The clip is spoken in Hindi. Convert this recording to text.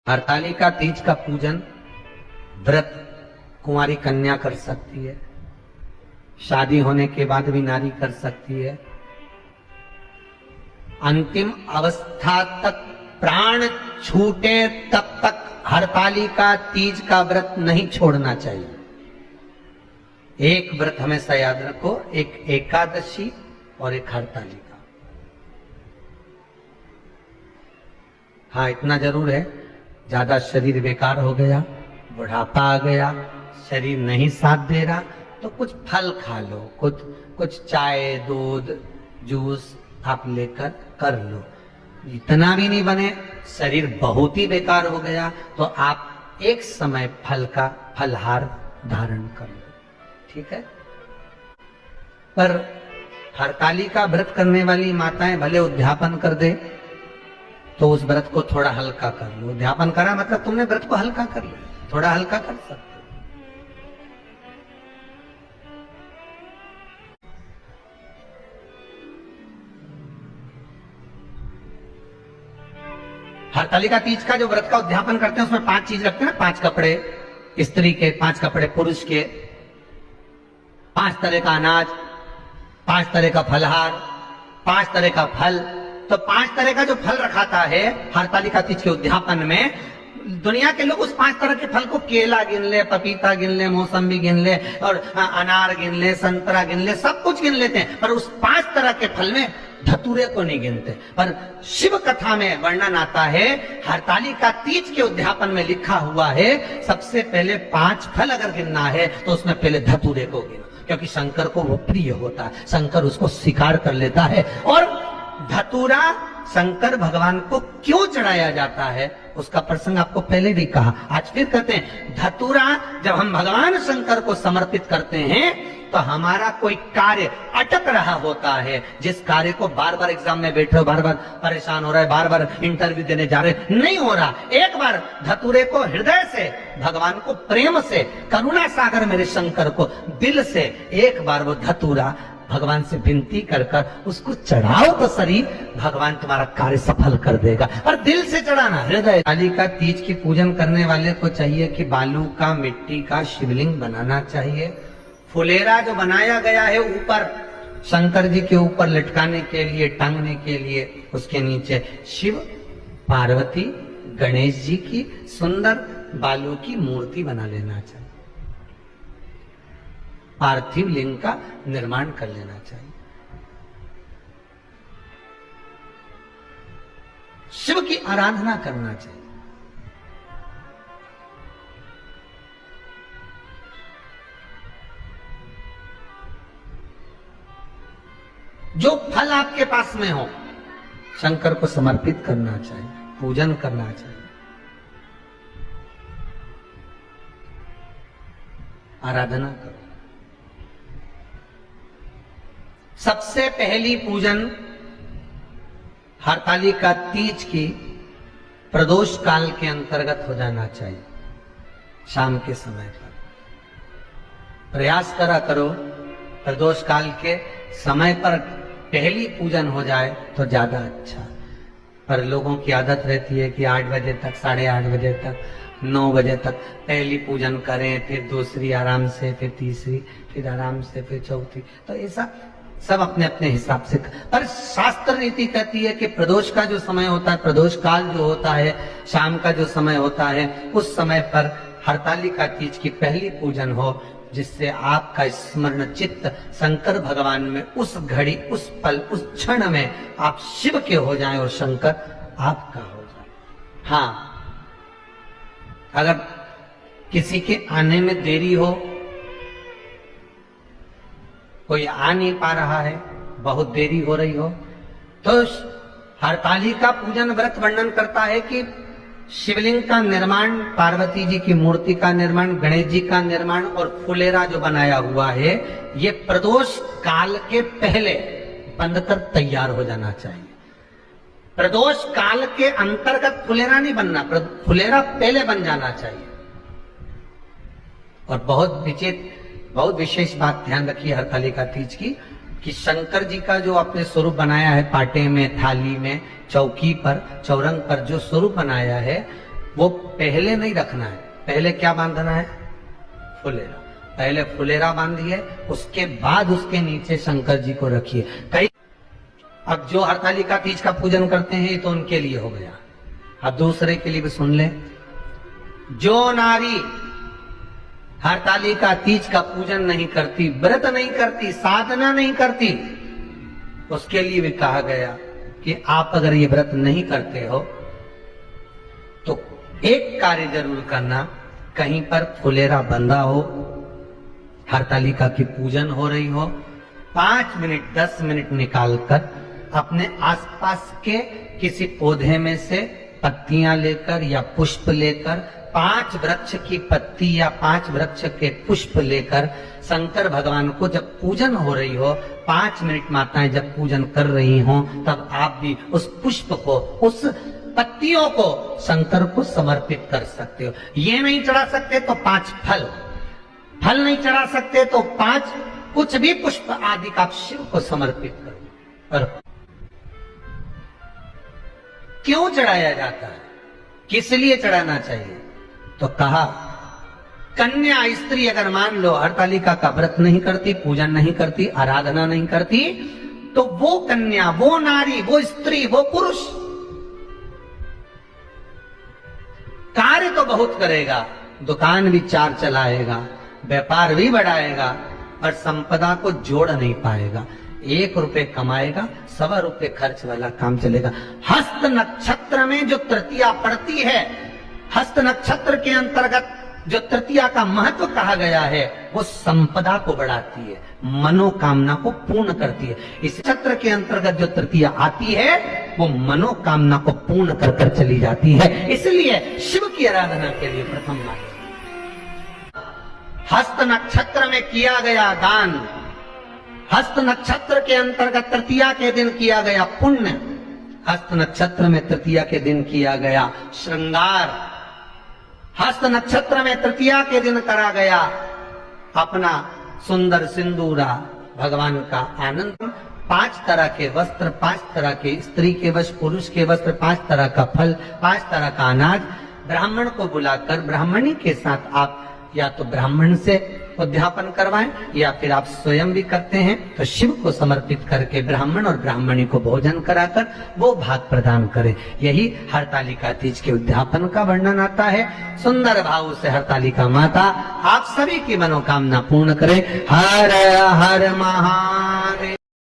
हरतालिका तीज का पूजन व्रत कुंवारी कन्या कर सकती है, शादी होने के बाद भी नारी कर सकती है। अंतिम अवस्था तक प्राण छूटे तब तक हरतालिका तीज का व्रत नहीं छोड़ना चाहिए। एक व्रत हमेशा याद रखो, एक एकादशी और एक हरतालिका। हाँ, इतना जरूर है, ज्यादा शरीर बेकार हो गया, बुढ़ापा आ गया, शरीर नहीं साथ दे रहा, तो कुछ फल खा लो, कुछ चाय दूध जूस आप लेकर कर लो। इतना भी नहीं बने, शरीर बहुत ही बेकार हो गया, तो आप एक समय फल का फलहार धारण कर लो, ठीक है। पर हरतालिका व्रत करने वाली माताएं भले उद्यापन कर दे, तो उस व्रत को थोड़ा हल्का कर लो। उद्यापन करा मतलब तुमने व्रत को हल्का कर लिया, थोड़ा हल्का कर सकते हो। हरतालिका तीज का जो व्रत का उद्यापन करते हैं उसमें 5 चीज रखते हैं ना, 5 कपड़े स्त्री के, 5 कपड़े पुरुष के, 5 तरह का अनाज, 5 तरह का फलहार, 5 तरह का फल। तो 5 तरह का जो फल रखाता है हरतालिका तीज के उद्यापन में, दुनिया के लोग उस 5 तरह के फल को केला गिन ले, पपीता गिन ले, मौसम्बी गिन ले, और अनार गिन ले, संतरा गिन ले, सब कुछ गिन लेते हैं, पर उस 5 तरह के फल में धतूरे को नहीं गिनते। पर शिव कथा में वर्णन आता है, हरतालिका तीज के उद्यापन में लिखा हुआ है, सबसे पहले 5 फल अगर गिनना है तो उसमें पहले धतूरे को गिनो, क्योंकि शंकर को वो प्रिय होता है, शंकर उसको स्वीकार कर लेता है। और धतूरा शंकर भगवान को क्यों चढ़ाया जाता है उसका प्रसंग आपको पहले भी कहा, आज फिर कहते हैं। धतूरा जब हम भगवान शंकर को समर्पित करते हैं तो हमारा कोई कार्य अटक रहा होता है, जिस कार्य को बार बार एग्जाम में बैठे हो, बार बार परेशान हो रहा है, बार बार इंटरव्यू देने जा रहे, नहीं हो रहा, एक बार धतूरे को हृदय से भगवान को प्रेम से, करुणा सागर मेरे शंकर को दिल से एक बार वो धतूरा भगवान से विनती कर उसको चढ़ाओ तो सही, भगवान तुम्हारा कार्य सफल कर देगा। और दिल से चढ़ाना, हृदय। हरतालिका तीज की पूजन करने वाले को चाहिए कि बालू का, मिट्टी का शिवलिंग बनाना चाहिए। फुलेरा जो बनाया गया है ऊपर शंकर जी के ऊपर लटकाने के लिए, टांगने के लिए, उसके नीचे शिव पार्वती गणेश जी की सुंदर बालू की मूर्ति बना लेना चाहिए, पार्थिव लिंग का निर्माण कर लेना चाहिए। शिव की आराधना करना चाहिए। जो फल आपके पास में हो शंकर को समर्पित करना चाहिए, पूजन करना चाहिए, आराधना करो। सबसे पहली पूजन हरतालिका तीज की प्रदोष काल के अंतर्गत हो जाना चाहिए, शाम के समय पर। प्रयास करो प्रदोष काल के समय पर पहली पूजन हो जाए तो ज्यादा अच्छा। पर लोगों की आदत रहती है कि 8 बजे तक, 8:30 बजे तक, 9 बजे तक पहली पूजन करें, फिर दूसरी आराम से, फिर तीसरी, फिर आराम से, फिर चौथी। तो ऐसा सब अपने अपने हिसाब से। पर शास्त्र नीति कहती है कि प्रदोष का जो समय होता है, प्रदोष काल जो होता है, शाम का जो समय होता है, उस समय पर हरतालिका तीज की पहली पूजन हो, जिससे आपका स्मरण चित्त शंकर भगवान में उस घड़ी, उस पल, उस क्षण में आप शिव के हो जाएं और शंकर आपका हो जाए। हाँ, अगर किसी के आने में देरी हो, कोई आ नहीं पा रहा है, बहुत देरी हो रही हो, तो हरतालिका पूजन व्रत वर्णन करता है कि शिवलिंग का निर्माण, पार्वती जी की मूर्ति का निर्माण, गणेश जी का निर्माण और फुलेरा जो बनाया हुआ है, ये प्रदोष काल के पहले बनकर तैयार हो जाना चाहिए। प्रदोष काल के अंतर्गत फुलेरा नहीं बनना, फुलेरा पहले बन जाना चाहिए। और बहुत विशेष बात ध्यान रखिए हरतालिका तीज की, कि शंकर जी का जो आपने स्वरूप बनाया है, पाटे में, थाली में, चौकी पर, चौरंग पर जो स्वरूप बनाया है, वो पहले नहीं रखना है। पहले क्या बांधना है? फुलेरा। पहले फुलेरा बांधिए, उसके बाद उसके नीचे शंकर जी को रखिए। कई अब जो हरतालिका तीज का पूजन करते हैं ये तो उनके लिए हो गया। अब दूसरे के लिए भी सुन ले। जो नारी हरतालिका तीज का पूजन नहीं करती, व्रत नहीं करती, साधना नहीं करती, उसके लिए भी कहा गया कि आप अगर ये व्रत नहीं करते हो तो एक कार्य जरूर करना, कहीं पर फुलेरा बंधा हो, हरतालिका की पूजन हो रही हो, 5 मिनट 10 मिनट निकालकर अपने आसपास के किसी पौधे में से पत्तियां लेकर या पुष्प लेकर, 5 वृक्ष की पत्ती या 5 वृक्ष के पुष्प लेकर शंकर भगवान को जब पूजन हो रही हो, 5 मिनट माताएं जब पूजन कर रही हो, तब आप भी उस पुष्प को, उस पत्तियों को शंकर को समर्पित कर सकते हो। ये नहीं चढ़ा सकते तो 5 फल नहीं चढ़ा सकते तो 5 कुछ भी पुष्प आदि का शिव को समर्पित करो। और क्यों चढ़ाया जाता है, किस लिए चढ़ाना चाहिए? तो कहा कन्या स्त्री अगर मान लो हरतालिका का व्रत नहीं करती, पूजन नहीं करती, आराधना नहीं करती, तो वो कन्या, वो नारी, वो स्त्री, वो पुरुष कार्य तो बहुत करेगा, दुकान भी 4 चलाएगा, व्यापार भी बढ़ाएगा, और संपदा को जोड़ नहीं पाएगा। 1 रुपए कमाएगा, 1.25 रुपए खर्च वाला काम चलेगा। हस्त नक्षत्र में जो तृतीया पड़ती है, हस्त नक्षत्र के अंतर्गत जो तृतीया का महत्व कहा गया है, वो संपदा को बढ़ाती है, मनोकामना को पूर्ण करती है। इस नक्षत्र के अंतर्गत जो तृतीया आती है वो मनोकामना को पूर्ण कर कर चली जाती है। इसलिए शिव की आराधना के लिए प्रथम माना। हस्त नक्षत्र में किया गया दान, हस्त नक्षत्र के अंतर्गत तृतीया के दिन किया गया पुण्य, हस्त नक्षत्र में तृतीया के दिन किया गया श्रृंगार, हस्त नक्षत्र में तृतीया के दिन करा गया अपना सुंदर सिंदूरा, भगवान का आनंद। 5 तरह के वस्त्र, 5 तरह के स्त्री के वस्त्र, पुरुष के वस्त्र, 5 तरह का फल, 5 तरह का अनाज, ब्राह्मण को बुलाकर ब्राह्मणी के साथ आप या तो ब्राह्मण से उद्यापन करवाएं या फिर आप स्वयं भी करते हैं तो शिव को समर्पित करके ब्राह्मण और ब्राह्मणी को भोजन कराकर वो भाग प्रदान करें। यही हरतालिका तीज के उद्यापन का वर्णन आता है। सुंदर भाव से हरतालिका माता आप सभी की मनोकामना पूर्ण करें। हर हर महादेव।